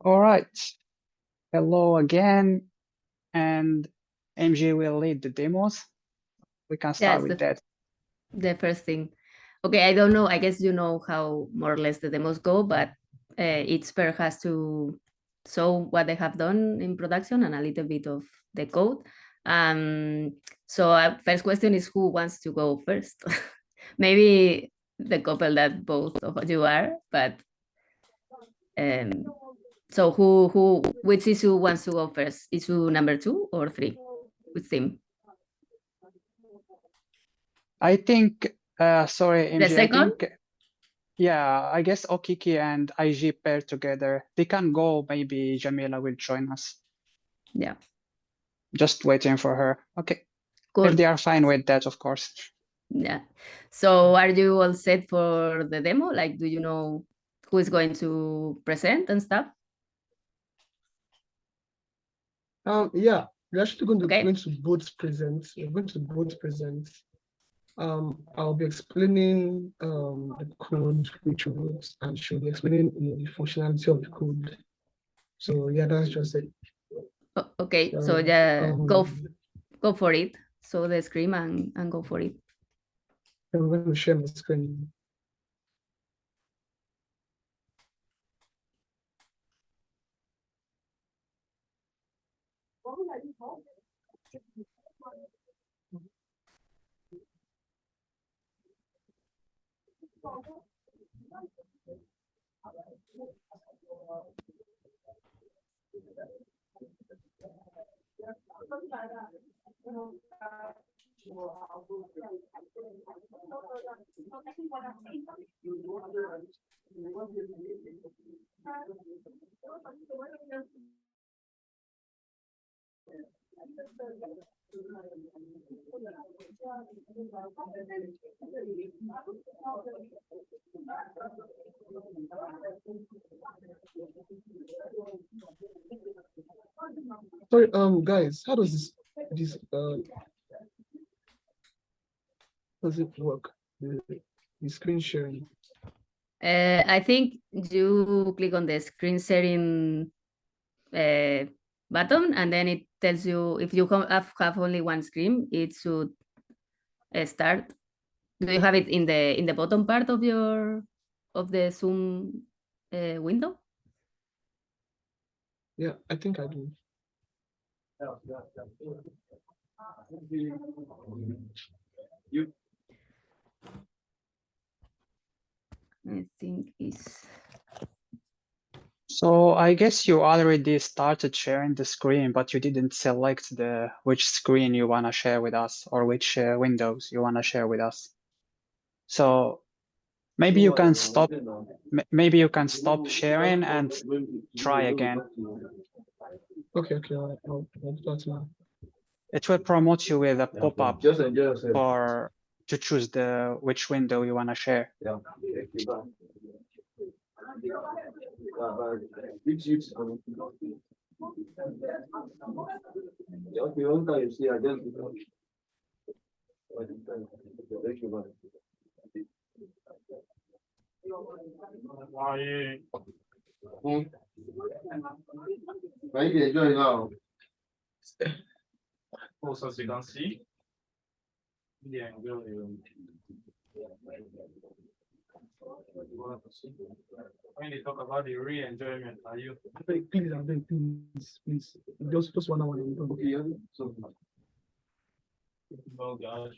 All right. Hello again. And MJ will lead the demos. We can start with that. The first thing. Okay, I don't know. I guess you know how more or less the demos go, but each pair has to show what they have done in production and a little bit of the code. So first question is who wants to go first? Maybe the couple that both of you are, but so which issue wants to go first? Issue number 2 or 3 with theme? I think, sorry, MJ, The second? I guess Okiki and IG pair together. They can go, maybe Jamila will join us. Yeah. Just waiting for her. Okay. Cool. If they are fine with that, of course. Yeah. So are you all set for the demo? Like, do you know who is going to present and stuff? Yeah, we're actually going Okay. to both present. We're going to both present. I'll be explaining the code which works, and she'll be explaining the functionality of the code. So yeah, that's just it. Okay, so yeah, go for it. So the screen and go for it. I'm going to share my screen. Sorry, guys, how does this does it work? The screen sharing. I think you click on the screen sharing button, and then it tells you if you have only one screen, it should start. Do you have it in the bottom part of the Zoom window? Yeah, I think I do. I think it's. So I guess you already started sharing the screen, but you didn't select which screen you want to share with us or which windows you want to share with us. So maybe you can stop. Maybe you can stop sharing and try again. Okay, I'll do that now. It will promote you with a pop-up to choose which window you want to share. Also, as you can see, when you talk about the real enjoyment, are you? Please. Just 1 hour. Okay, so. Oh gosh,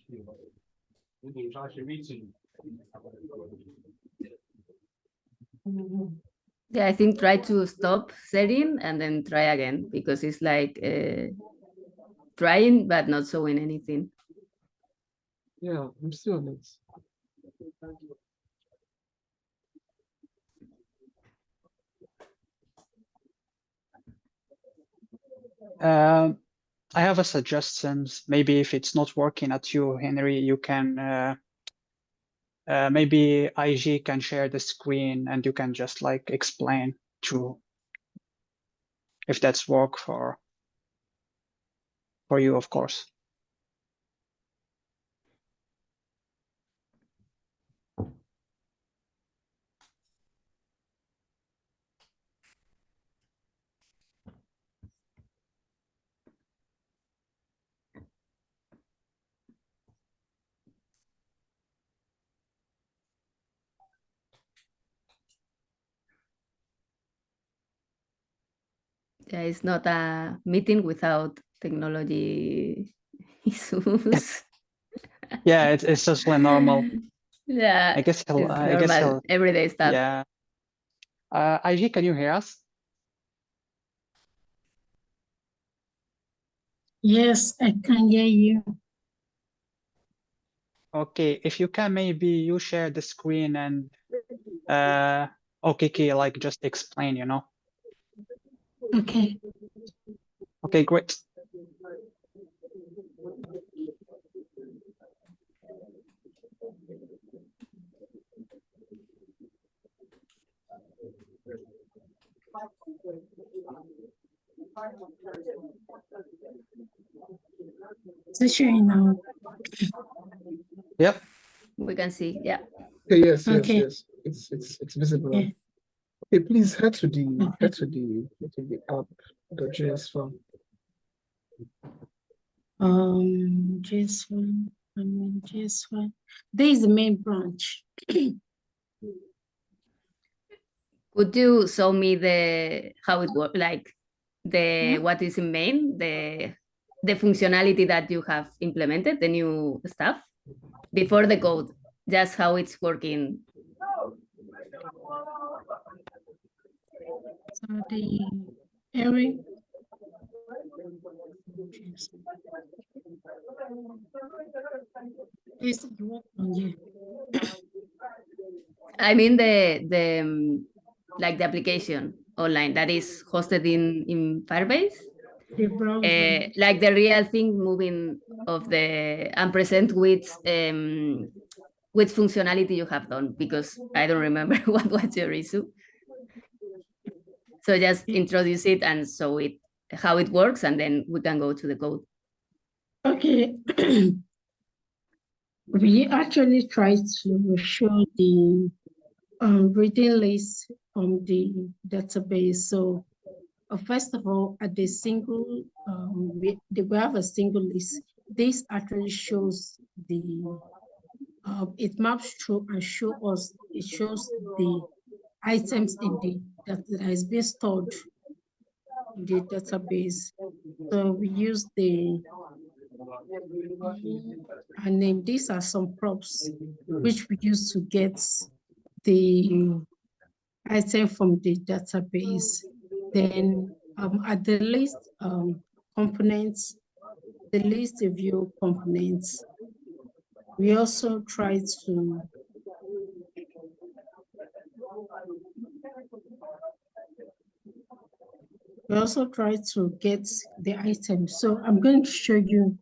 Yeah, I think try to stop setting and then try again, because it's like trying but not showing anything. Yeah, I'm still on it. I have a suggestion. Maybe if it's not working at you, Henry, you can maybe IG can share the screen and you can just like explain to if that's work for you, of course. Yeah, it's not a meeting without technology issues. Yeah, it's totally normal. Yeah, I guess it's I guess normal, everyday stuff. yeah. IG, can you hear us? Yes, I can hear you. Okay, if you can, maybe you share the screen and okay, like just explain, you know? Okay. Okay, great. So sharing now. Yep. We can see, yeah. Okay, yes, Okay. yes. It's visible. Yeah. Okay, please head to the Okay. app.js file. JS1. JS1. There is the main branch. Could you show me the how it works, like the what is in main, the functionality that you have implemented, the new stuff before the code, just how it's working? So the area. Is yeah. I mean the like the application online that is hosted in Firebase, The browser. like the real thing moving of the and present which functionality you have done, because I don't remember what was your issue. So just introduce it and show it how it works, and then we can go to the code. Okay. We actually try to show the reading list from the database. So first of all, at the single, we have a single list. This actually shows the, it maps through and it shows the items in the that has been stored in the database. So we use the, and then these are some props which we use to get the item from the database. Then at the list components, the list view components, we also try to get the item. So I'm going to show you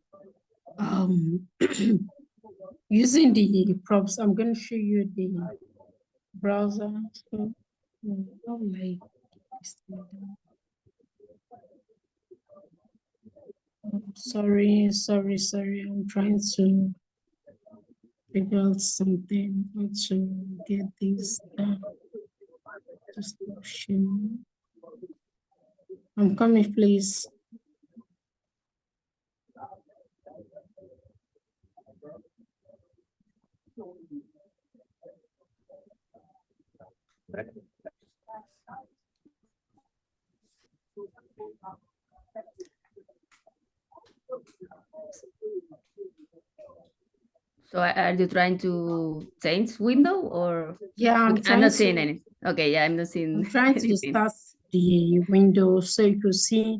using the props. I'm going to show you the browser. So how will I sorry. I'm trying to figure out something how to get this description. I'm coming, please. So are you trying to change window, or? Yeah, I'm not seeing any. Okay, yeah, I'm not seeing. I'm trying to anything. start the window so you can see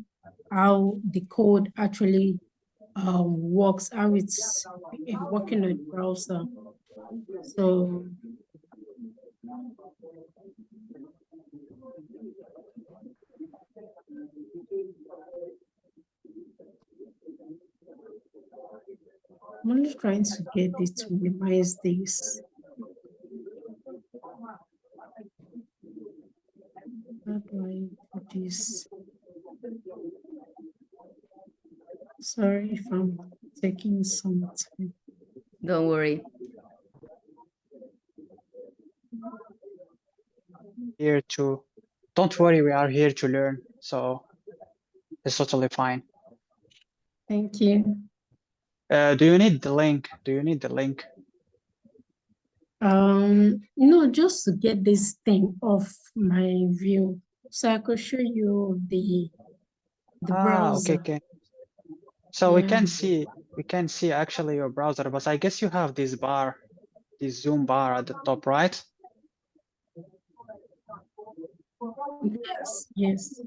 how the code actually works, how it's working on the browser. So I'm only trying to get it to minimize this. How do I do this? Sorry if I'm taking some time. Don't worry. Here to, don't worry, we are here to learn. So it's totally fine. Thank you. Do you need the link? Do you need the link? No, just to get this thing off my view, so I could show you the the Okay, browser. okay. So we can Yeah. see actually your browser, but I guess you have this bar, this zoom bar at the top, right? Yes, yes.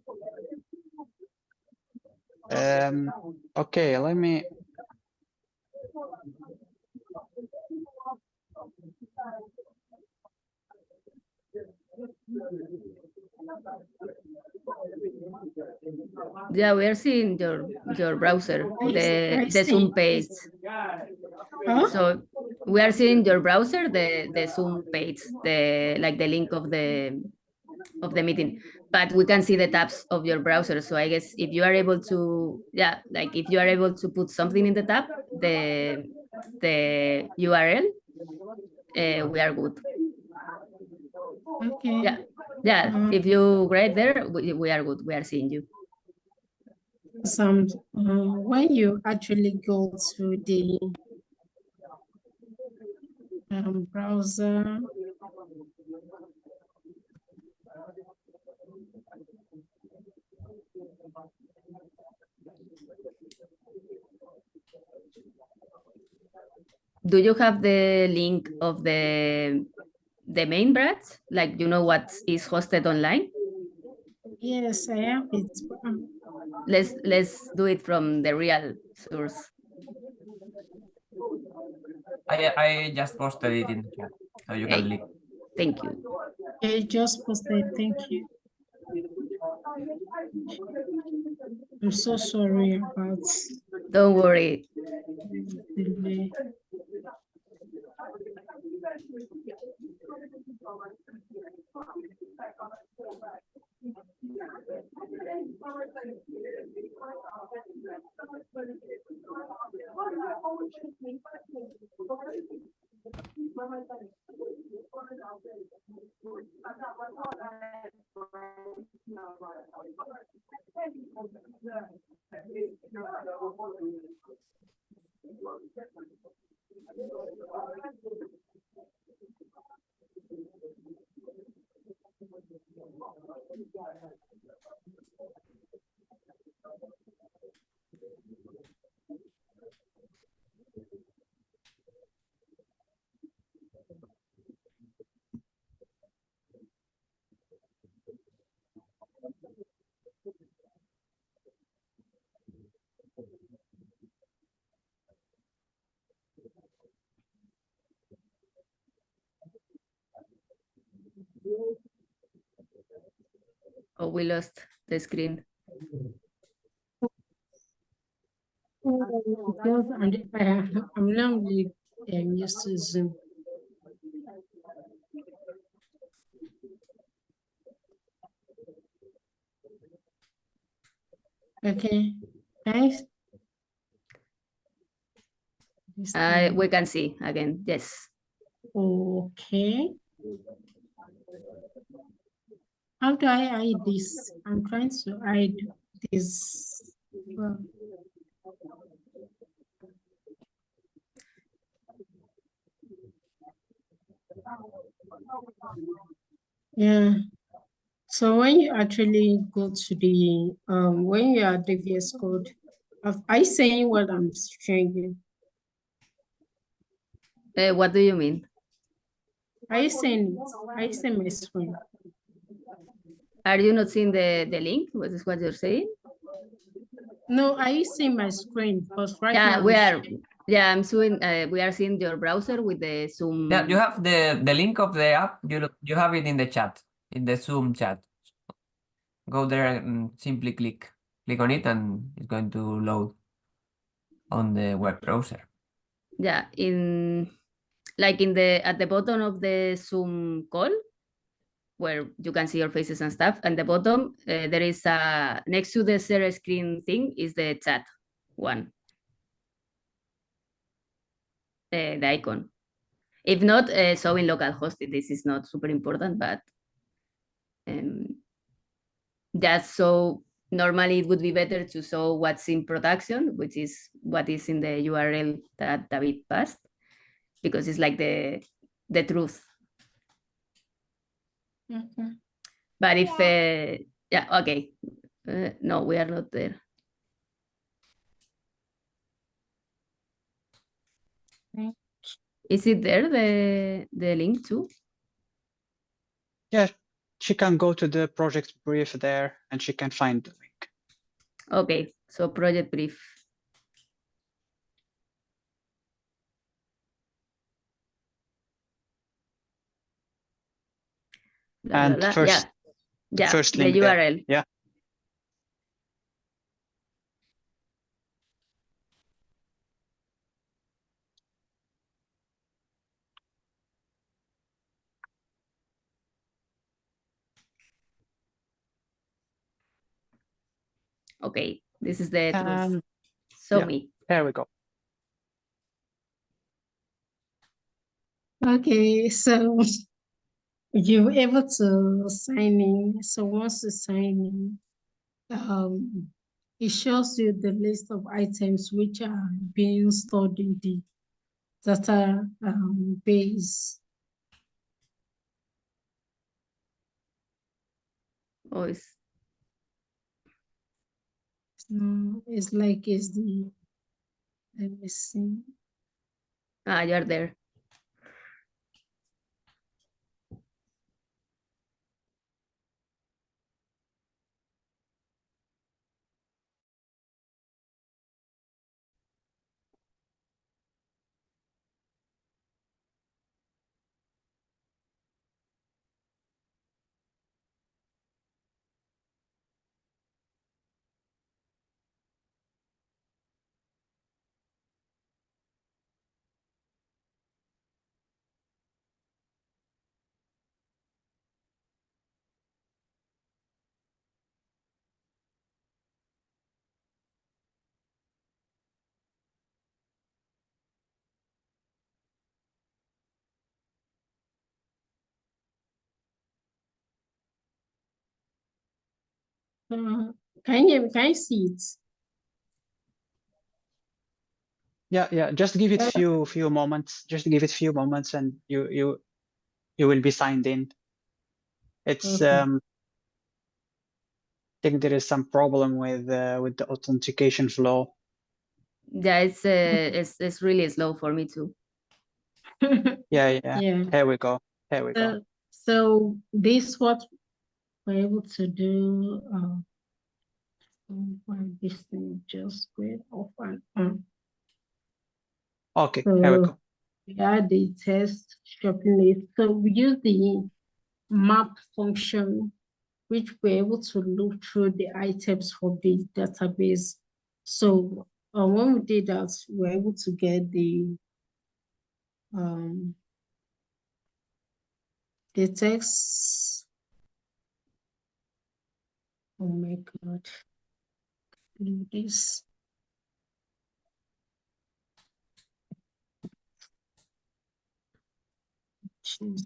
Okay, let me. Yeah, we are seeing your browser, the I see. Zoom page. Huh? So we are seeing your browser, the Zoom page, the link of the meeting, but we can see the tabs of your browser. So I guess if you are able to, yeah, like if you are able to put something in the tab, the URL, we are good. Okay. Yeah, yeah. If you write there, we are good. We are seeing you. Some when you actually go to the browser, Do you have the link of the main branch? Like, you know what is hosted online? yes, I have it. Let's do it from the real source. I just posted it in the chat, so you can link. Thank you. I just posted. Thank you. I'm so sorry about Don't worry. the delay. Oh, we lost the screen. Because I'm not really used to Zoom. Okay, thanks. We can see again. Yes. Okay. How do I hide this? I'm trying to hide this. Well, yeah. So when you actually go to the when you are the VS Code, are you saying what I'm showing you? What do you mean? Are you saying my screen? Are you not seeing the link? What is what you're saying? No, are you seeing my screen? Because right Yeah, now we are. Yeah, I'm seeing. We are seeing your browser with the Zoom. Yeah, you have the link of the app. You have it in the chat, in the Zoom chat. Go there and simply click on it, and it's going to load on the web browser. Yeah, in the at the bottom of the Zoom call, where you can see your faces and stuff. And the bottom, there is a next to the share screen thing is the chat one, the icon. If not, showing localhost, this is not super important, but that's so normally it would be better to show what's in production, which is what is in the URL that David passed, because it's like the truth. Okay. But if, yeah, okay. No, we are not there. Is it there, the link too? Yeah, she can go to the project brief there and she can find the link. Okay, so project brief. And Yeah, first, the yeah, first the link URL. there. Yeah. Okay, this is the truth. Yeah, me. there we go. Okay, so you're able to sign in. So once you sign in, it shows you the list of items which are being stored in the data base. Oh, it's It's like it's the, let me see. you're there. Can you see it? Yeah. Just give it few moments. Just give it few moments, and you will be signed in. It's Okay. I think there is some problem with the authentication flow. Yeah, it's really slow for me too. Yeah. Yeah. Here we go. Here we go. So this what we're able to do. Why this thing just went off and on. Okay, So here we go. we add the test shopping list. So we use the map function, which we're able to look through the items from the database. So when we did that, we're able to get the text. Oh my God. Do this. Jeez.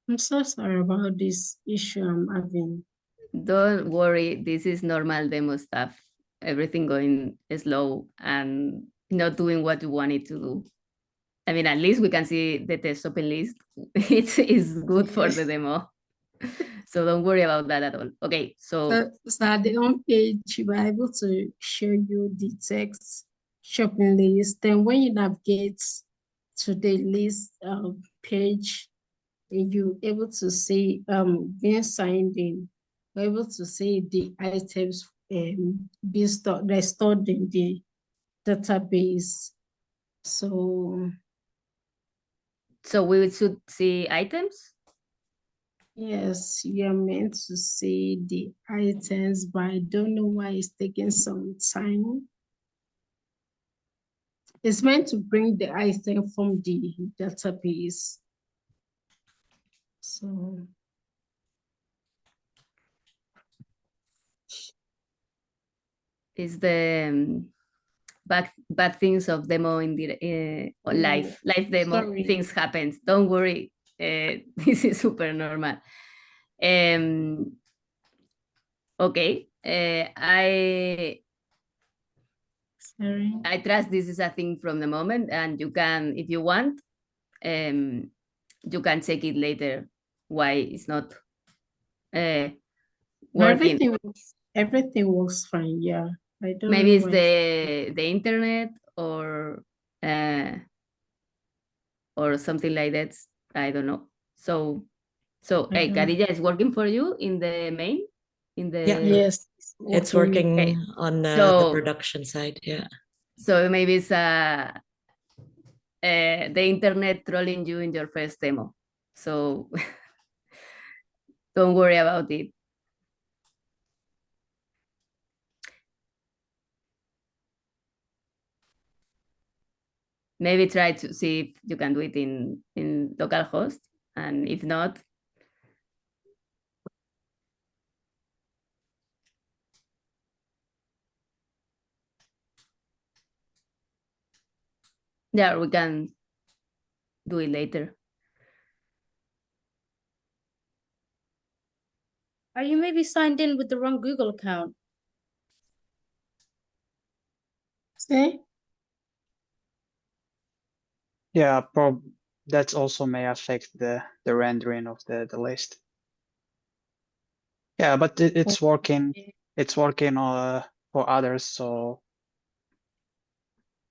I'm so sorry about this issue I'm having. Don't worry, this is normal demo stuff. Everything going slow and not doing what you want it to do. I mean, at least we can see the test open list. It's good for the demo. So don't worry about that at all. Okay, so at the home page, we're able to show you the text shopping list. Then when you navigate to the list page, you're able to see being signed in, we're able to see the items being stored in the database. So we should see items. yes, you're meant to see the items, but I don't know why it's taking some time. It's meant to bring the item from the database. So Is the bad things of demo in the live demo. sorry. Things happens. Don't worry. This is super normal. Okay. I trust this is a thing from the moment, and you can, if you want, you can check it later why it's not working. Everything works fine. Yeah. I don't Maybe know it's why. the internet or something like that. I don't know. So I don't know. Khadija is working for you in the main in the Yeah. Yes, It's working Okay. on the So- production side. Yeah. so maybe it's the internet trolling you in your first demo. So don't worry about it. Maybe try to see if you can do it in localhost, and if not, yeah, we can do it later. Are you maybe signed in with the wrong Google account? See? Yeah, that also may affect the rendering of the list. Yeah, but it's working. It's working for others, so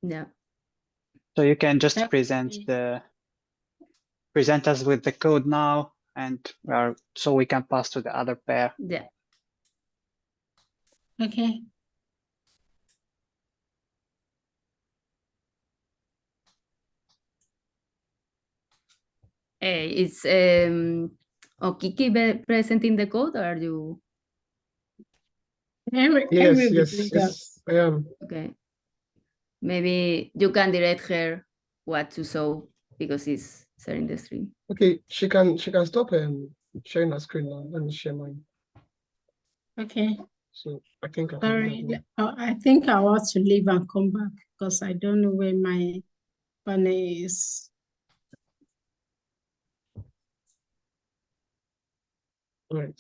Yeah. you can just Okay. present us with the code now, and so we can pass to the other pair. Yeah. Okay. Is Kiki presenting the code, or are you? Yes, yes, I am. Okay. Maybe you can direct her what to show because it's sharing the screen. Okay, she can stop sharing her screen now. Let me share mine. Okay. So I think I can do Sorry. that now. I think I want to leave and come back because I don't know where my panel is. All right.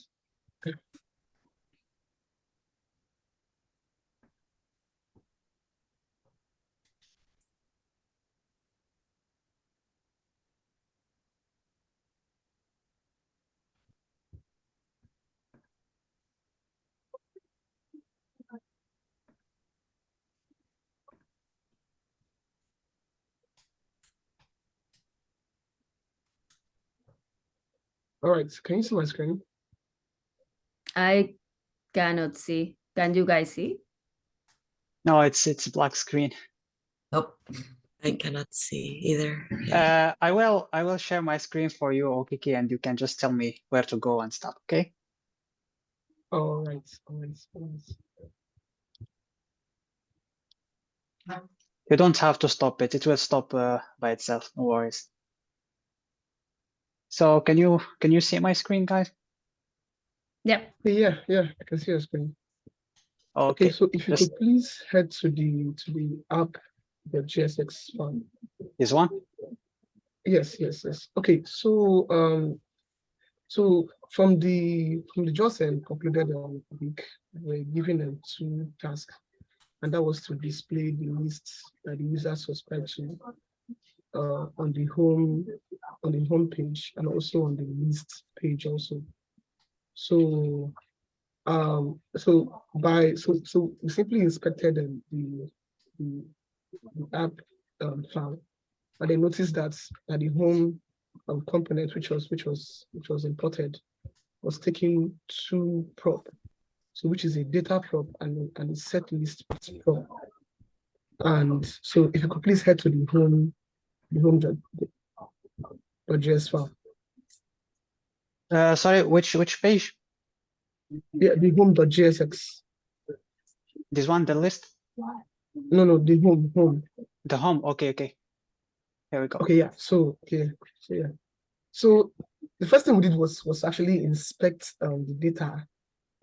All right. Can you see my screen? I cannot see. Can you guys see? No, it's black screen. Nope. I cannot see either. Yeah. I will share my screen for you, Okiki, and you can just tell me where to go and stuff. Okay? All right. All right. All right. You don't have to stop it. It will stop by itself. No worries. So can you see my screen, guys? Yeah. Yeah, I can see your screen. Okay. So if you could please head to the app, the GSX file. This one? Yes. Okay, so so from the just concluded week, we're given them 2 tasks, and that was to display the lists that the user subscribed to on the home page and also on the list page also. So so we simply inspected the app file, and they noticed that the home component which was imported was taking 2 prop, so which is a data prop and a set list prop. And so if you could please head to the home.js file. Sorry, which page? Yeah, the home.jsx. This one, the list? No, the home. The home. Okay. Here we go. Okay, yeah. So the first thing we did was actually inspect the data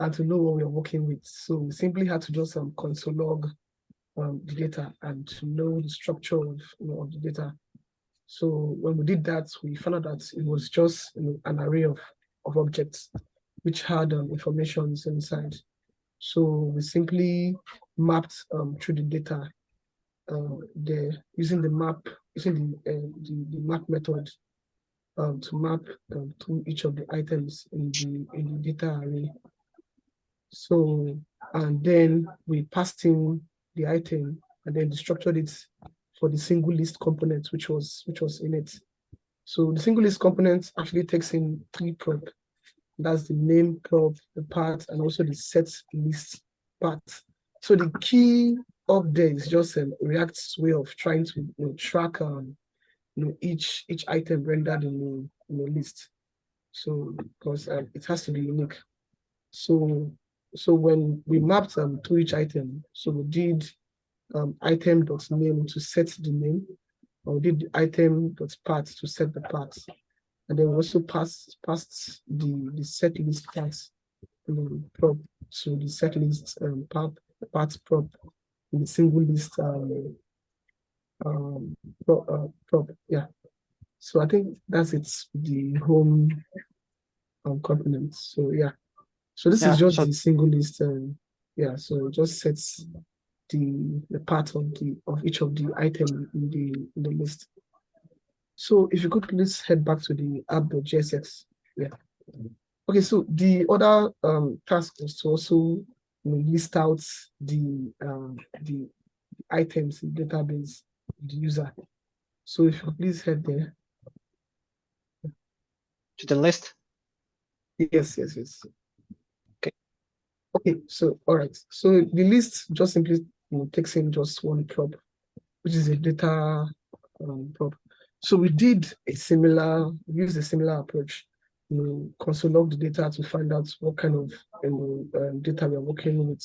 and to know what we are working with. So we simply had to just console log the data and to know the structure of the data. So when we did that, we found out that it was just an array of objects which had information inside. So we simply mapped through the data using the map method to map to each of the items in the data array. So, and then we passed in the item and then destructured it for the single list component, which was in it. So the single list component actually takes in 3 prop. That's the name prop, the part, and also the set list part. So the key up there is just React's way of trying to track each item rendered in the list. So because it has to be unique. So when we mapped to each item, so we did item.name to set the name, or we did item.part to set the parts. And then we also passed the set list parts prop to the set list parts prop in the single list prop. Yeah. So I think that's it, the home components. So yeah. So this is just the single list. Yeah. So it just sets the part of each of the item in the list. So if you could please head back to the app.jsx. Yeah. Okay, so the other task is to also list out the items in the database of the user. So if you please head there. To the list? Yes. Okay, so all right. So the list just simply takes in just one prop, which is a data prop. So we used a similar approach. Console log the data to find out what kind of data we are working with.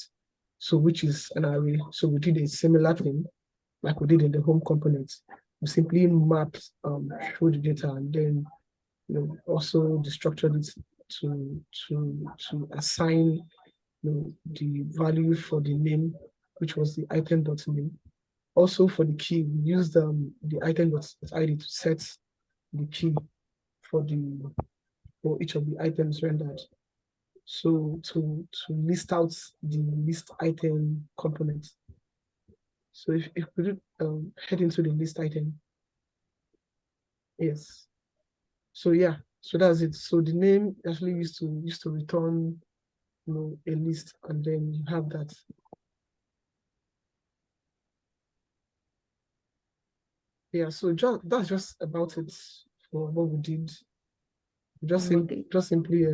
So which is an array. So we did a similar thing like we did in the home component. We simply mapped through the data and then also destructured it to assign the value for the name, which was the item.name. Also for the key, we used the item.id to set the key for each of the items rendered. So to list out the list item component. So if we head into the list item. Yes. So yeah, so that's it. So the name actually used to return a list, and then you have that. Yeah, so that's just about it for what we did. Just simply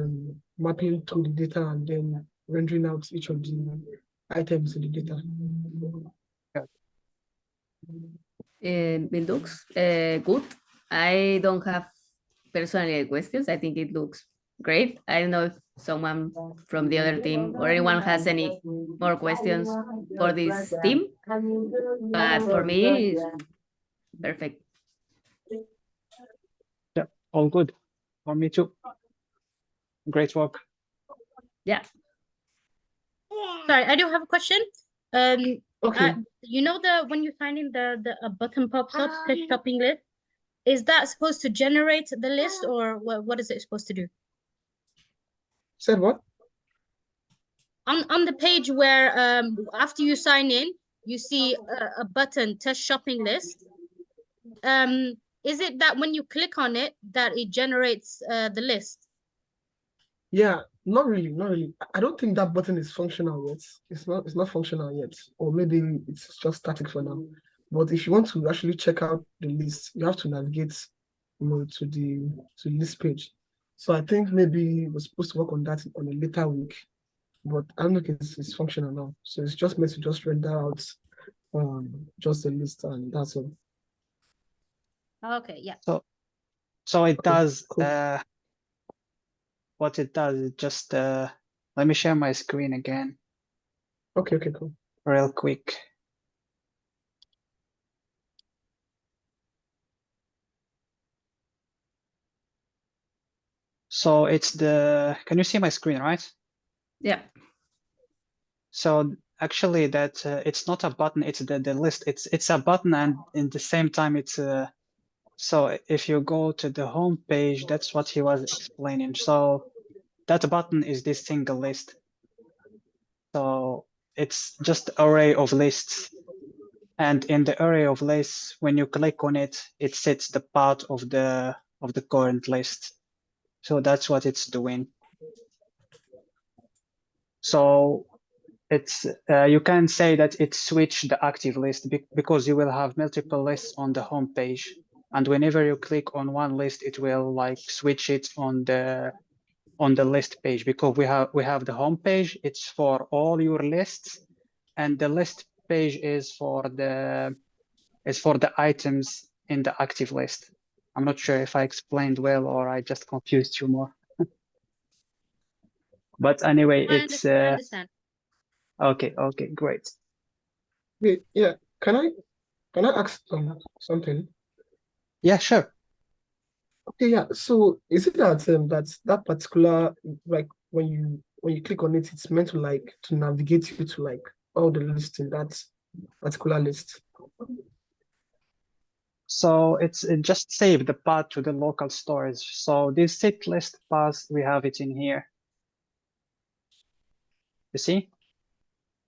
mapping through the data and then rendering out each of the items in the data. It looks good. I don't have personally questions. I think it looks great. I don't know if someone from the other team or anyone has any more questions for this team, but for me, it's perfect. Yeah, all good. For me too. Great work. Yeah. Sorry, I do have a question. Okay. You know when you sign in a button pops up, the shopping list, is that supposed to generate the list or what is it supposed to do? Said what? On the page where after you sign in, you see a button test shopping list. Is it that when you click on it that it generates the list? Yeah, not really. I don't think that button is functional yet. It's not functional yet, or maybe it's just static for now. But if you want to actually check out the list, you have to navigate, to the list page. So I think maybe we're supposed to work on that on a later week, but I don't think it's functional now. So it's just meant to just render out just the list, and that's all. Okay, yeah. So it does cool. what it does. It just let me share my screen again. Okay, cool. Real quick. So it's can you see my screen, right? Yeah. So actually that it's not a button, it's the list. It's a button, and in the same time it's so if you go to the home page, that's what he was explaining. So that button is this single list. So it's just array of lists. And in the array of lists, when you click on it, it sets the part of the current list. So that's what it's doing. So it's you can say that it switched the active list because you will have multiple lists on the home page, and whenever you click on one list, it will like switch it on the list page, because we have the home page. It's for all your lists, and the list page is for the items in the active list. I'm not sure if I explained well or I just confused you more. But anyway, I it's understand. okay, great. Wait, yeah. Can I ask something? Yeah, sure. Okay, yeah. So is it that that particular, like when you click on it, it's meant to like to navigate you to like all the lists in that particular list? So it just saved the path to the local storage. So this set list path, we have it in here. You see?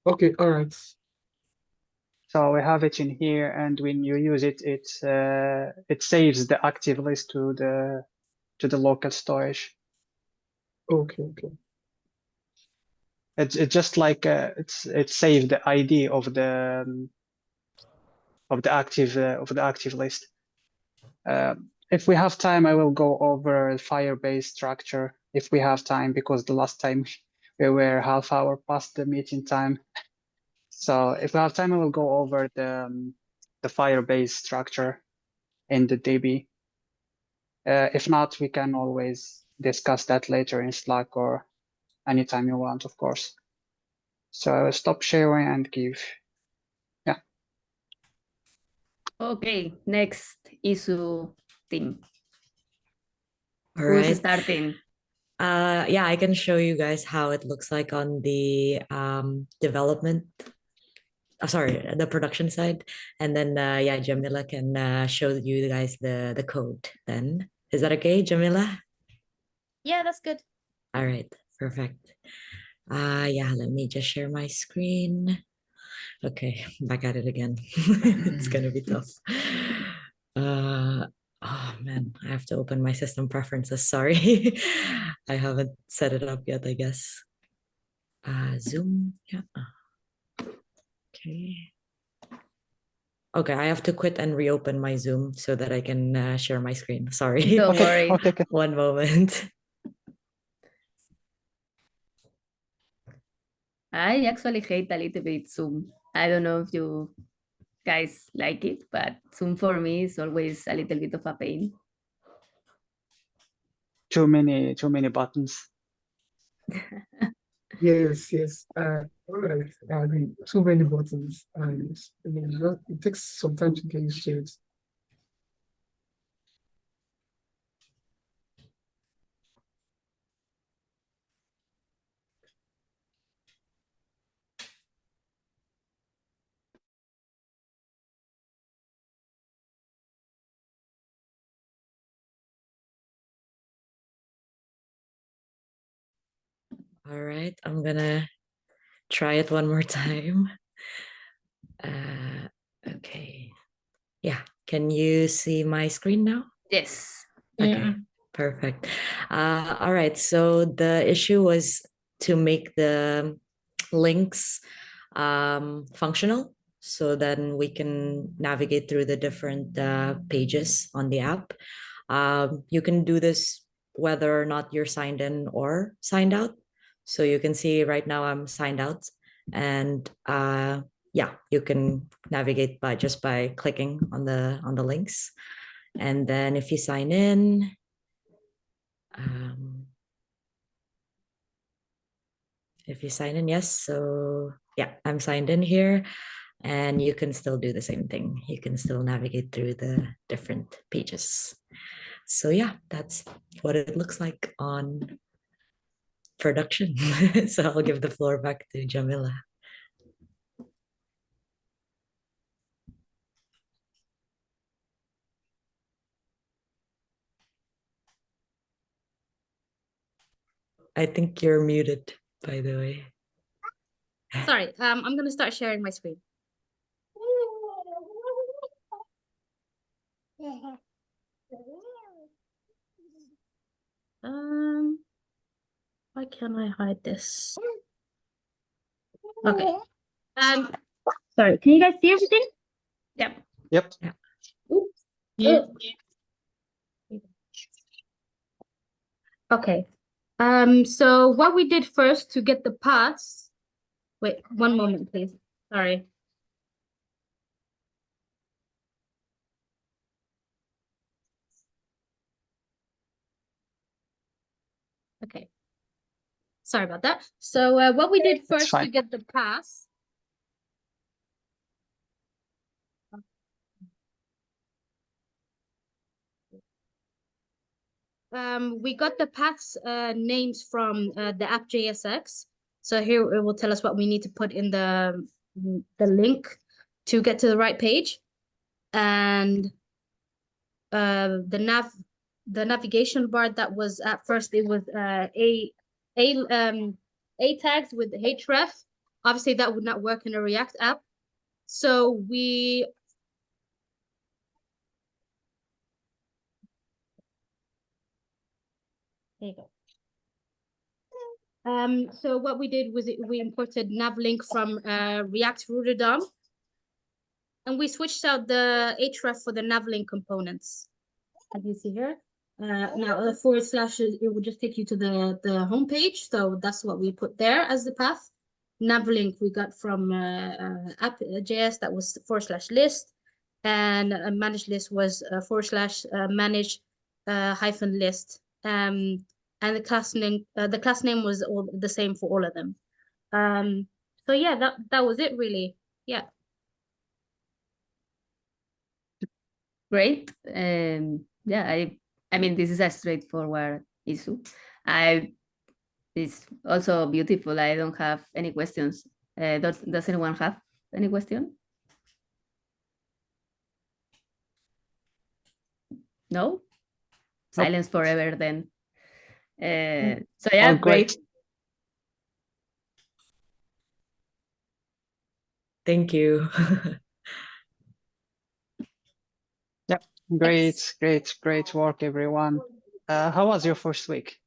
Okay, all right. So we have it in here, and when you use it, it saves the active list to the local storage. Okay. It's just like it saved the ID of the active list. If we have time, I will go over Firebase structure if we have time, because the last time we were half hour past the meeting time. So if we have time, I will go over the Firebase structure in the DB. If not, we can always discuss that later in Slack or anytime you want, of course. So I will stop sharing and give. Yeah. Okay, next issue team. All Who's right. starting? Yeah, I can show you guys how it looks like on the development. Sorry, the production side, and then yeah, Jamila can show you guys the code. Then is that okay, Jamila? Yeah, that's good. All right, perfect. Yeah, let me just share my screen. Okay, back at it again. It's gonna be tough. Oh man, I have to open my system preferences. Sorry, I haven't set it up yet, I guess. Zoom, yeah. Okay. Okay, I have to quit and reopen my Zoom so that I can share my screen. Sorry. Don't worry. Okay. One moment. I actually hate a little bit Zoom. I don't know if you guys like it, but Zoom for me is always a little bit of a pain. Too many buttons. Yes. All right. Too many buttons, and it takes some time to get used to it. All right, I'm gonna try it one more time. Okay. Yeah, can you see my screen now? Yes. Okay, Yeah. perfect. All right, so the issue was to make the links functional, so then we can navigate through the different pages on the app. You can do this whether or not you're signed in or signed out. So you can see right now I'm signed out, and yeah, you can navigate by just by clicking on the links. And then if you sign in, yes. So yeah, I'm signed in here, and you can still do the same thing. You can still navigate through the different pages. So yeah, that's what it looks like on production. So I'll give the floor back to Jamila. I think you're muted, by the way. Sorry, I'm gonna start sharing my screen. Why can't I hide this? Okay. Sorry, can you guys see everything? Yeah. Yep. Oops. Yeah. Okay. So what we did first to get the paths. Wait, one moment, please. Sorry. Okay. Sorry about that. So what we did first to fine. get the paths. We got the paths names from the app JSX. So here it will tell us what we need to put in the link to get to the right page. And the navigation bar that was at first, it was a tags with href. Obviously that would not work in a React app. So we there you go. So what we did was we imported navlink from React Router DOM, and we switched out the href for the navlink components, as you see here. Now the / it will just take you to the home page, so that's what we put there as the path. Navlink we got from app.js, that was / list, and manage list was / manage hyphen list. And the class name was all the same for all of them. So yeah, that was it really. Yeah. Great. Yeah, I mean, this is a straightforward issue. It's also beautiful. I don't have any questions. Does anyone have any question? No? Silence forever then. So yeah, great. Thank you. Yep. Great work, everyone. How was your first week?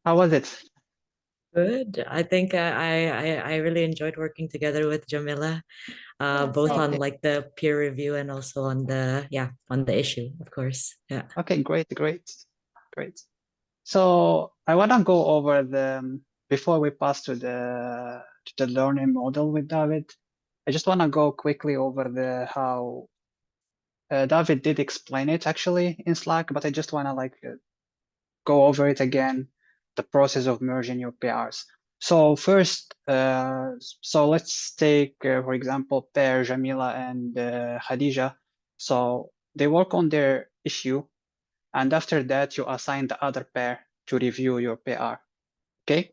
How was it? Good. I think I really enjoyed working together with Jamila, both on Okay. like the peer review and also on the on the issue, of course. Yeah. Okay, great. So I want to go over before we pass to the learning model with David. I just want to go quickly over how David did explain it actually in Slack, but I just want to go over it again, the process of merging your PRs. So first, so let's take, for example, pair Jamila and Khadija. So they work on their issue, and after that, you assign the other pair to review your PR. Okay.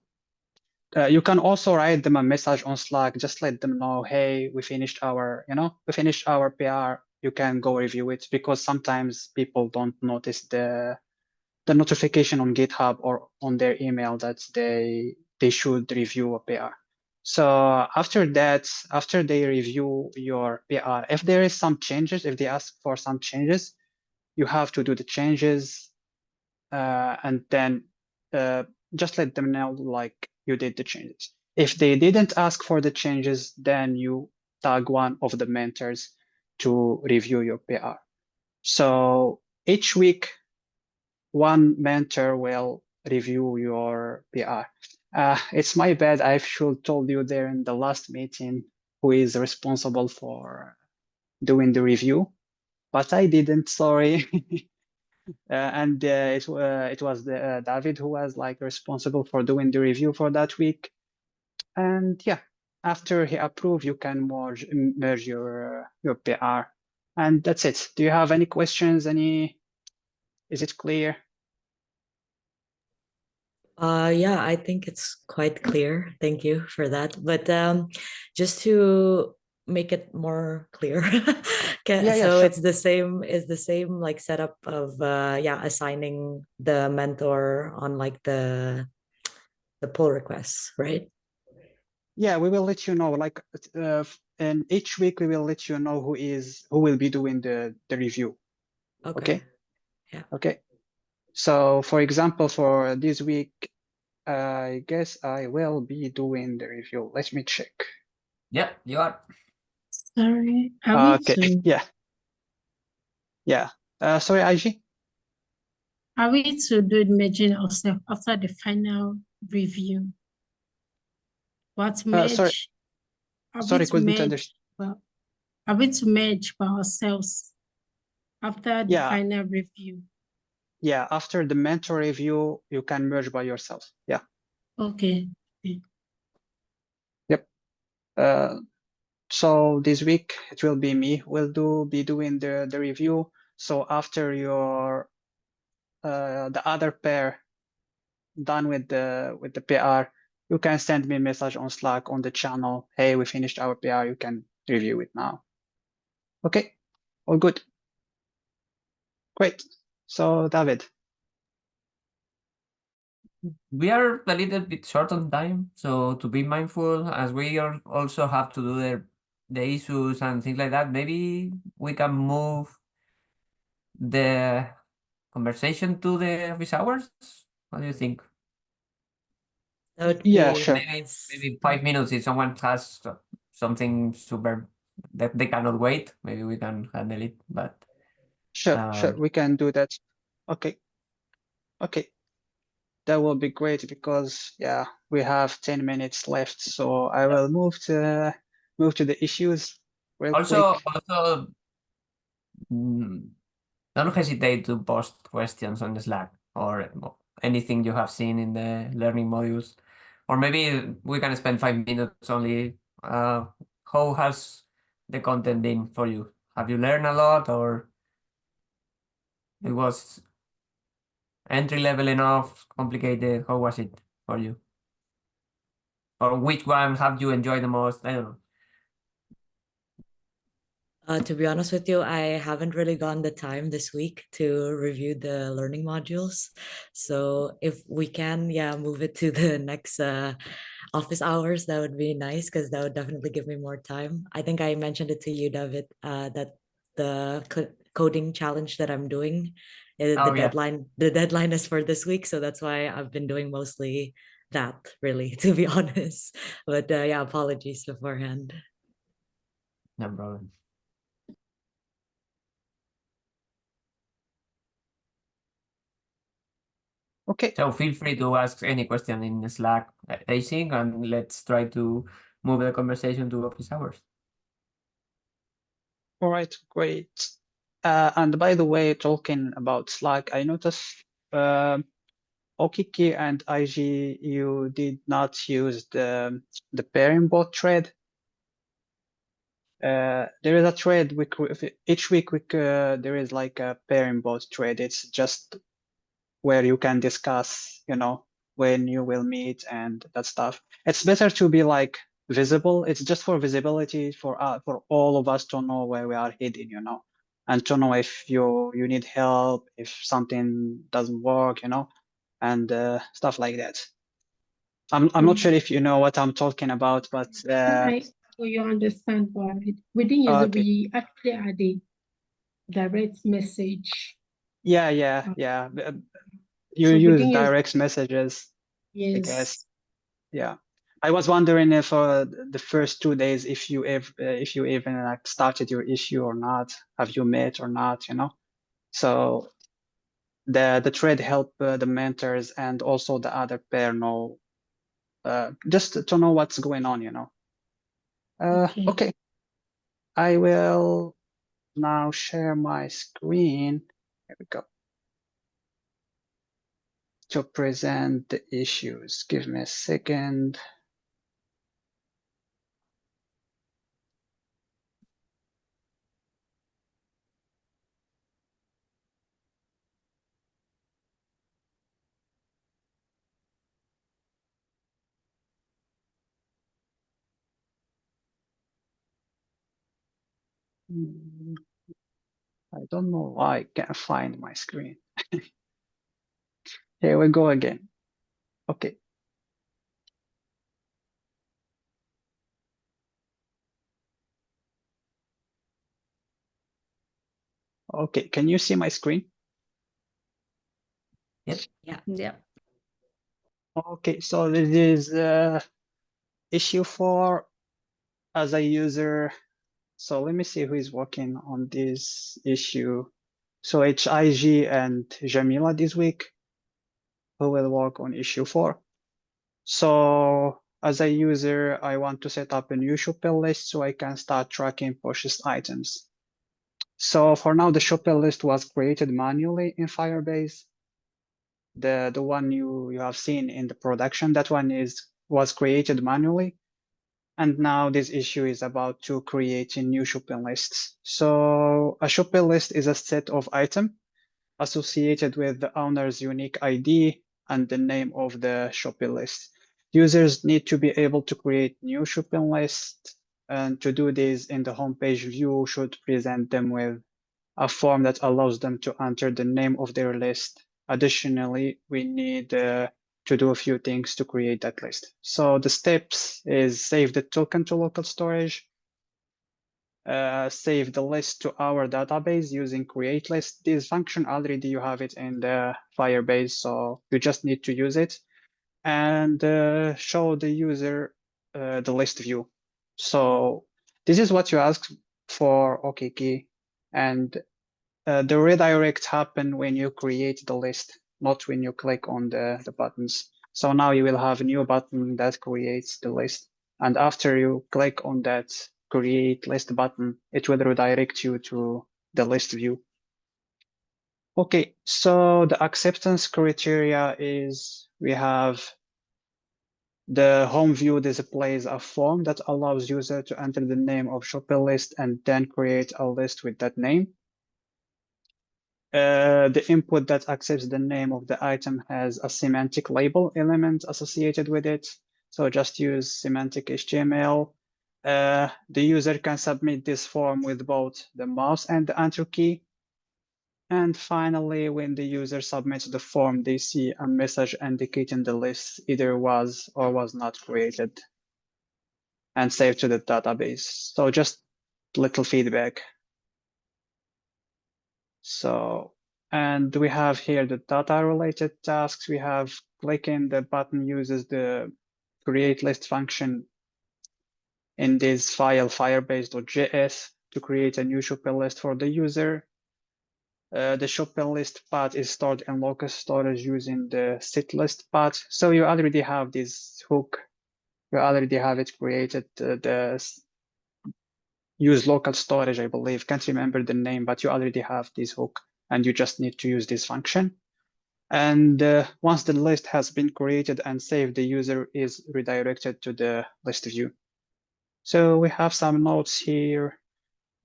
You can also write them a message on Slack. Just let them know, hey, we finished our PR. You can go review it, because sometimes people don't notice the notification on GitHub or on their email that they should review a PR. So after that, after they review your PR, if there is some changes, if they ask for some changes, you have to do the changes, and then just let them know like you did the changes. If they didn't ask for the changes, then you tag one of the mentors to review your PR. So each week, one mentor will review your PR. It's my bad. I should told you there in the last meeting who is responsible for doing the review, but I didn't. Sorry. And it was David who was like responsible for doing the review for that week. And yeah, after he approved, you can merge your PR, and that's it. Do you have any questions? Is it clear? Yeah, I think it's quite clear. Thank you for that. But just to make it more clear, Yeah, so sure. it's the same like setup of assigning the mentor on like the pull requests, right? Yeah, we will let you know. Like, and each week we will let you know who will be doing the review. Okay. Yeah. Okay. So, for example, for this week, I guess I will be doing the review. Let me check. Yeah, you are. Sorry, are we Okay, to yeah. Yeah. Sorry, IG? are we to do it merging ourselves after the final review? What Sorry, merge? Are we sorry, to couldn't merge? understand. Well, are we to merge by ourselves after the Yeah, final review? yeah. After the mentor review, you can merge by yourself. Yeah. Okay. Yep. So this week it will be me. We'll be doing the review. So after your the other pair done with the PR, you can send me a message on Slack on the channel. Hey, we finished our PR. You can review it now. Okay, all good. Great. So David. We are a little bit short on time, so to be mindful, as we are also have to do the issues and things like that, maybe we can move the conversation to the office hours. What do you think? That would Yeah, be sure. nice. Maybe 5 minutes if someone has something super that they cannot wait. Maybe we can handle it, but Sure. We can do that. Okay. Okay. That will be great because yeah, we have 10 minutes left. So I will move to the issues real also quick. mm, don't hesitate to post questions on the Slack or anything you have seen in the learning modules. Or maybe we can spend 5 minutes only. How has the content been for you? Have you learned a lot, or it was entry level enough, complicated? How was it for you? Or which one have you enjoyed the most? I don't know. To be honest with you, I haven't really gotten the time this week to review the learning modules. So if we can, yeah, move it to the next office hours, that would be nice because that would definitely give me more time. I think I mentioned it to you, David, that the coding challenge that I'm doing, Oh yeah. the deadline is for this week, so that's why I've been doing mostly that, really, to be honest. But yeah, apologies beforehand. No problem. Okay. So feel free to ask any question in Slack, I think, and let's try to move the conversation to office hours. All right, great. And by the way, talking about Slack, I noticed Okiki and IG, you did not use the pairing bot thread. There is a thread each week there is like a pairing bot thread. It's just where you can discuss, when you will meet and that stuff. It's better to be like visible. It's just for visibility for all of us to know where we are heading, and to know if you need help, if something doesn't work, and stuff like that. I'm not sure if you know what I'm talking about, but You understand why we didn't use it. okay. We actually had a direct message. Yeah. You So we use didn't use direct messages, I guess. yes. Yeah. I was wondering if the first 2 days, if you even like started your issue or not, have you met or not, So the thread help the mentors and also the other pair know, just to know what's going on, Okay. Okay. I will now share my screen. Here we go. To present the issues. Give me a second. I don't know why I can't find my screen. Here we go again. Okay. Okay, can you see my screen? Yep. Yeah. Yeah. Okay, so this is issue 4 as a user. So let me see who is working on this issue. So it's IG and Jamila this week who will work on issue 4. So as a user, I want to set up a new shopping list so I can start tracking purchased items. So for now, the shopping list was created manually in Firebase. The one you have seen in the production, that one was created manually. And now this issue is about to create a new shopping lists. So a shopping list is a set of items associated with the owner's unique ID and the name of the shopping list. Users need to be able to create new shopping lists, and to do this in the homepage view should present them with a form that allows them to enter the name of their list. Additionally, we need to do a few things to create that list. So the steps is save the token to local storage, save the list to our database using create list. This function already you have it in the Firebase, so you just need to use it, and show the user the list view. So this is what you asked for OKKey, and the redirect happen when you create the list, not when you click on the buttons. So now you will have a new button that creates the list. And after you click on that create list button, it will redirect you to the list view. Okay, so the acceptance criteria is we have the home view displays a form that allows user to enter the name of shopping list and then create a list with that name. The input that accepts the name of the item has a semantic label element associated with it. So just use semantic HTML. The user can submit this form with both the mouse and the enter key. And finally, when the user submits the form, they see a message indicating the list either was or was not created and saved to the database. So just little feedback. So, and we have here the data related tasks. We have clicking the button uses the create list function in this file firebase.js to create a new shopping list for the user. The shopping list path is stored in local storage using the sit list path. So you already have this hook. You already have it created. The use local storage, I believe. Can't remember the name, but you already have this hook and you just need to use this function. And once the list has been created and saved, the user is redirected to the list view. So we have some notes here.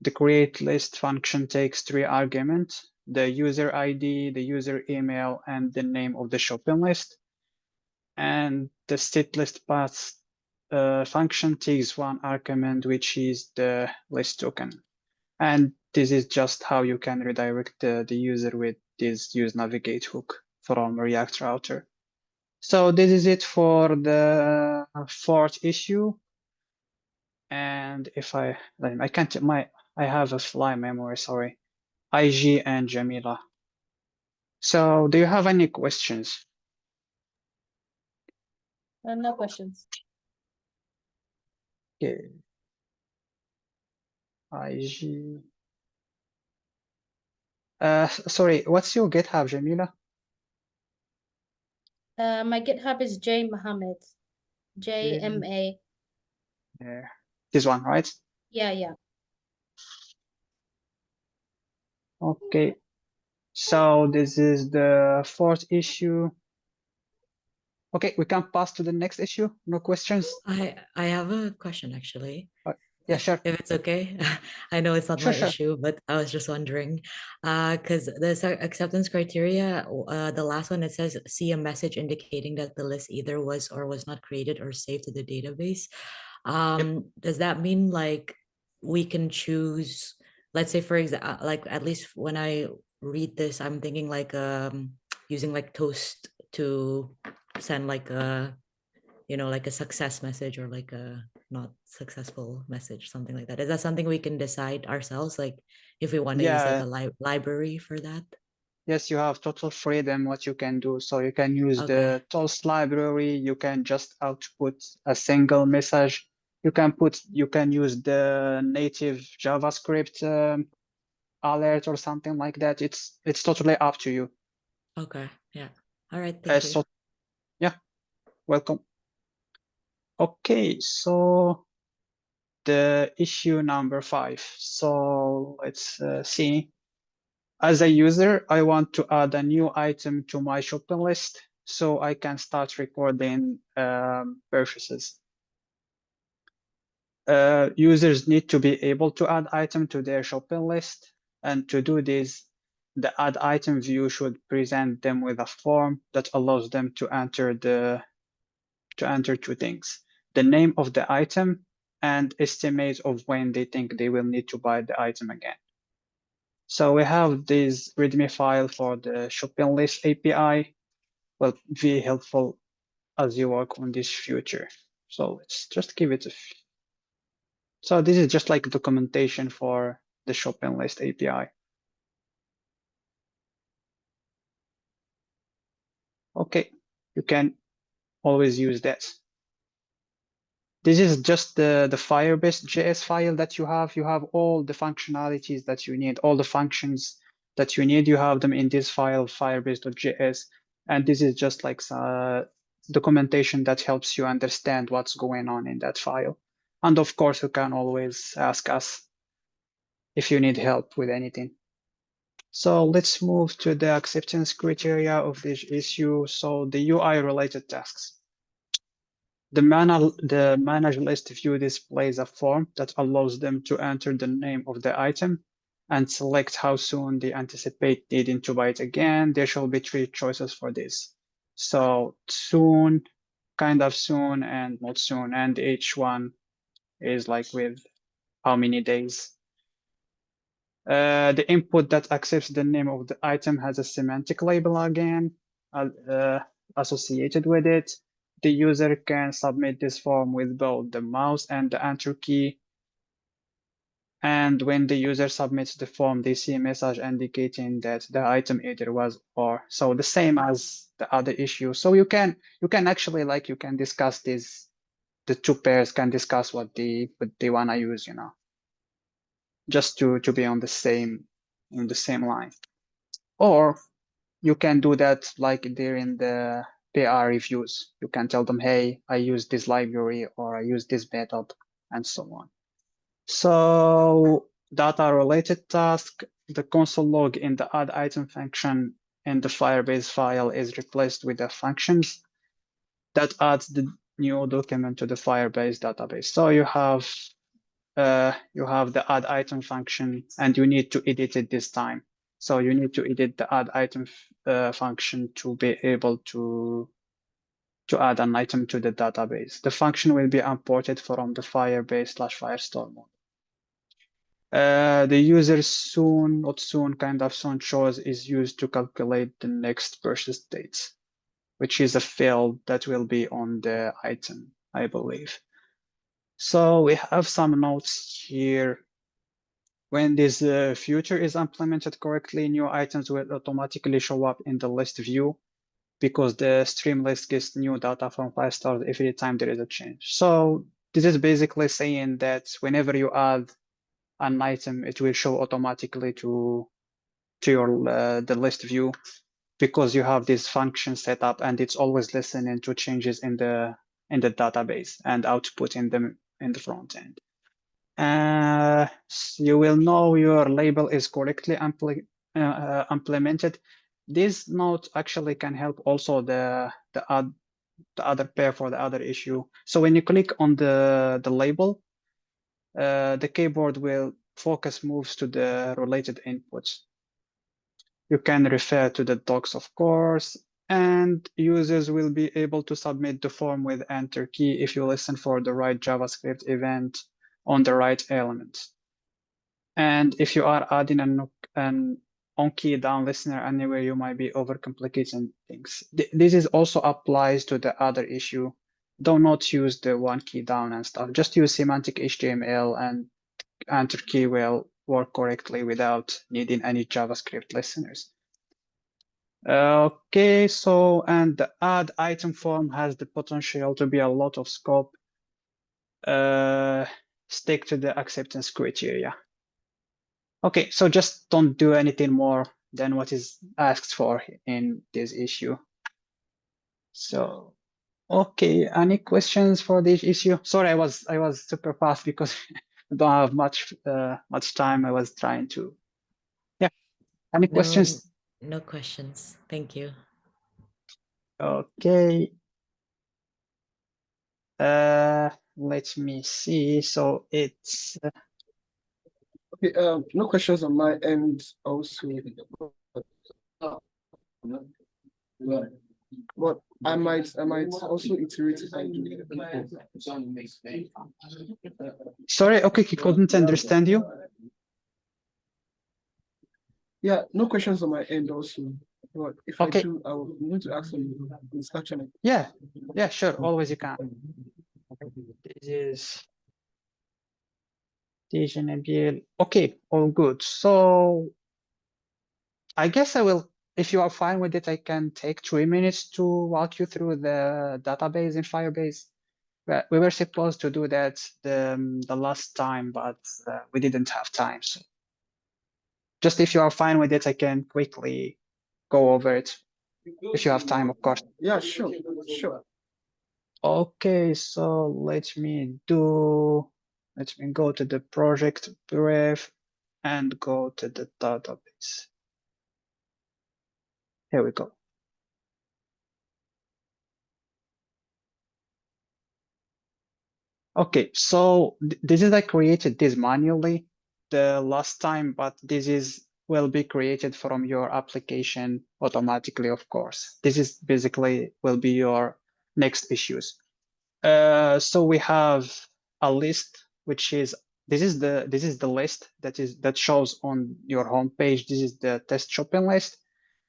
The create list function takes 3 arguments: the user ID, the user email, and the name of the shopping list. And the sit list path function takes 1 argument, which is the list token. And this is just how you can redirect the user with this use navigate hook from React Router. So this is it for the 4th issue. And if I can't, I have a fly memory, sorry. IG and Jamila. So do you have any questions? No questions. Okay. IG. Sorry, what's your GitHub, Jamila? My GitHub is J Mohammed. JMA. Yeah. This one, right? Yeah. Okay. So this is the 4th issue. Okay, we can pass to the next issue. No questions? I have a question actually. Yeah, sure. If it's okay. I know it's not Sure, my sure. issue, but I was just wondering, because the acceptance criteria, the last one, it says see a message indicating that the list either was or was not created or saved to the database. Does that mean like we can choose, let's say for example, like at least when I read this, I'm thinking like using like Toast to send like a, you know, like a success message or like a not successful message, something like that. Is that something we can decide ourselves, like if we want to use like Yeah, a library for that? Yes, you have total freedom what you can do. So you can use Okay. the tools library. You can just output a single message. You can use the native JavaScript alert or something like that. It's totally up to you. Okay. Yeah. All right. Thank you. So yeah, welcome. Okay, so the issue number 5. So let's see. As a user, I want to add a new item to my shopping list so I can start recording purchases. Users need to be able to add item to their shopping list, and to do this, the add item view should present them with a form that allows them to enter two things: the name of the item and estimate of when they think they will need to buy the item again. So we have this README file for the shopping list API. Will be helpful as you work on this future. So let's just give it a. So this is just like documentation for the shopping list API. Okay, you can always use that. This is just the Firebase JS file that you have. You have all the functionalities that you need, all the functions that you need. You have them in this file, firebase.js. And this is just like documentation that helps you understand what's going on in that file. And of course, you can always ask us if you need help with anything. So let's move to the acceptance criteria of this issue. So the UI related tasks. The manage list view displays a form that allows them to enter the name of the item and select how soon they anticipate needing to buy it again. There shall be 3 choices for this. So soon, kind of soon, and not soon. And each one is like with how many days. The input that accepts the name of the item has a semantic label again associated with it. The user can submit this form with both the mouse and the enter key. And when the user submits the form, they see a message indicating that the item either was or. So the same as the other issue. So you can actually you can discuss this. The 2 pairs can discuss what they wanna use, just to be on the same line. Or you can do that like during the PR reviews. You can tell them, hey, I use this library or I use this method and so on. So data related task, the console log in the add item function in the Firebase file is replaced with the functions that adds the new document to the Firebase database. So you have the add item function and you need to edit it this time. So you need to edit the add item function to be able to add an item to the database. The function will be imported from the Firebase/Firestore mode. The user soon, not soon, kind of soon choice is used to calculate the next purchase date, which is a field that will be on the item, I believe. So we have some notes here. When this feature is implemented correctly, new items will automatically show up in the list view because the stream list gets new data from 5 stars every time there is a change. So this is basically saying that whenever you add an item, it will show automatically to your the list view because you have this function set up and it's always listening to changes in the database and outputting them in the front end. You will know your label is correctly implemented. This note actually can help also the other pair for the other issue. So when you click on the label, the keyboard will focus moves to the related inputs. You can refer to the docs, of course, and users will be able to submit the form with enter key if you listen for the right JavaScript event on the right element. And if you are adding an on-key down listener anywhere, you might be overcomplicating things. This is also applies to the other issue. Do not use the one key down and stuff. Just use semantic HTML and enter key will work correctly without needing any JavaScript listeners. Okay, so and the add item form has the potential to be a lot of scope. Stick to the acceptance criteria. Okay, so just don't do anything more than what is asked for in this issue. So, okay, any questions for this issue? Sorry, I was super fast because I don't have much time. I was trying to. Yeah. Any questions? No questions. Thank you. Okay. Let me see. So it's Okay, no questions on my end also. But I might also iterate if I do. sorry. Okay, he couldn't understand you. Yeah, no questions on my end also. But if Okay. I do, I will need to ask them in Slack channel. Yeah, sure. Always you can. This is TCL. Okay, all good. So I guess I will, if you are fine with it, I can take 3 minutes to walk you through the database in Firebase. We were supposed to do that the last time, but we didn't have time. So just if you are fine with it, I can quickly go over it. If you have time, of course. Yeah, sure. Okay, so let me go to the project brief and go to the database. Here we go. Okay, so this is I created this manually the last time, but this will be created from your application automatically, of course. This is basically will be your next issues. So we have a list, which is this is the list that shows on your homepage. This is the test shopping list.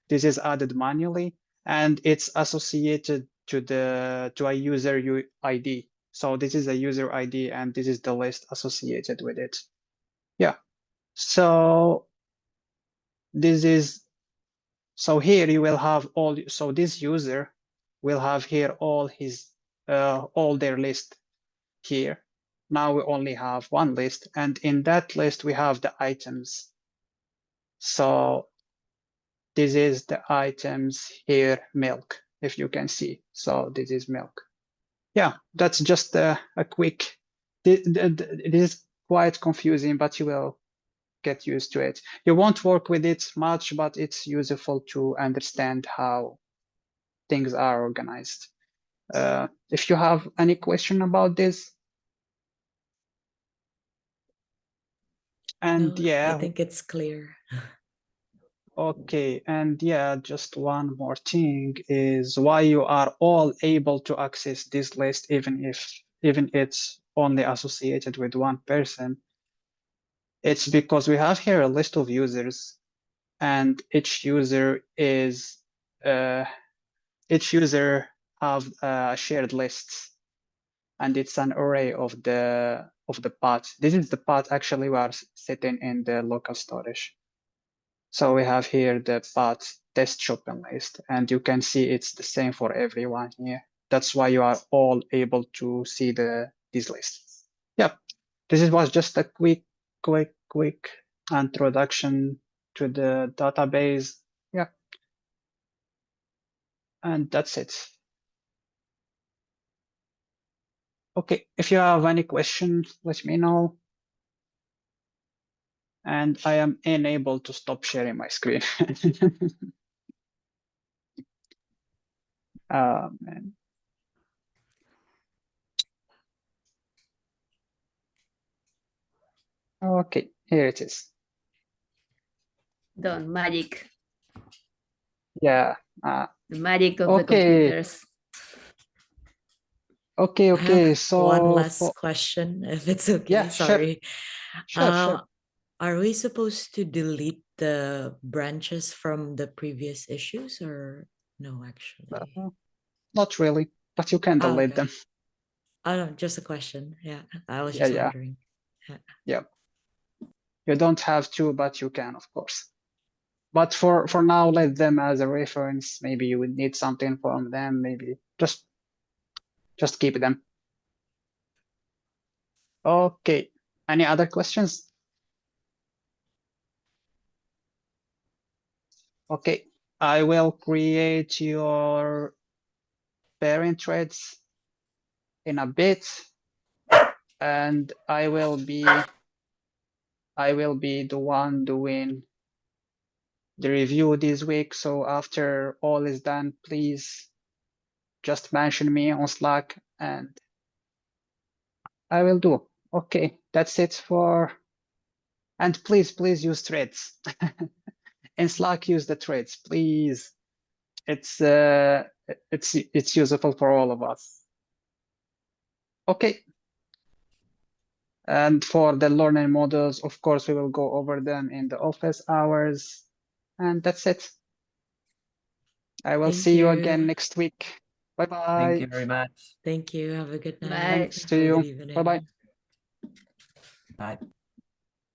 This is added manually, and it's associated to a user ID. So this is a user ID, and this is the list associated with it. Yeah. So here you will have all. So this user will have here all their list here. Now we only have one list, and in that list we have the items. So this is the items here, milk, if you can see. So this is milk. Yeah, that's just a quick, it is quite confusing, but you will get used to it. You won't work with it much, but it's useful to understand how things are organized. If you have any question about this, and No, yeah, I think it's clear. okay, and yeah, just one more thing is why you are all able to access this list, even it's only associated with one person. It's because we have here a list of users, and each user have shared lists, and it's an array of the paths. This is the path actually we are sitting in the local storage. So we have here the path test shopping list, and you can see it's the same for everyone here. That's why you are all able to see these lists. Yep, was just a quick introduction to the database. Yeah, and that's it. Okay, if you have any questions, let me know. And I am unable to stop sharing my screen. Man. Okay, here it is. Done. Magic. Yeah. The magic of the Okay. computers. Okay. I have So one last question, if it's okay. Yeah, Sorry. Sure. Are we supposed to delete the branches from the previous issues, or no, actually? Not really, but you can delete okay. them. Oh, no, just a question. Yeah, I was Yeah, just wondering. Yeah. You don't have to, but you can, of course. But for now, let them as a reference. Maybe you would need something from them. Maybe just keep them. Okay. Any other questions? Okay. I will create your parent threads in a bit, and I will be the one doing the review this week. So after all is done, please just mention me on Slack and I will do. Okay, that's it for, and please use threads. In Slack, use the threads, please. It's useful for all of us. Okay. And for the learning models, of course, we will go over them in the office hours. And that's it. I will Thank see you again you. next week. Thank Bye-bye. you very much. Thank you. Have a good night. Bye. Thanks to Have a you. good evening. Bye-bye. Bye.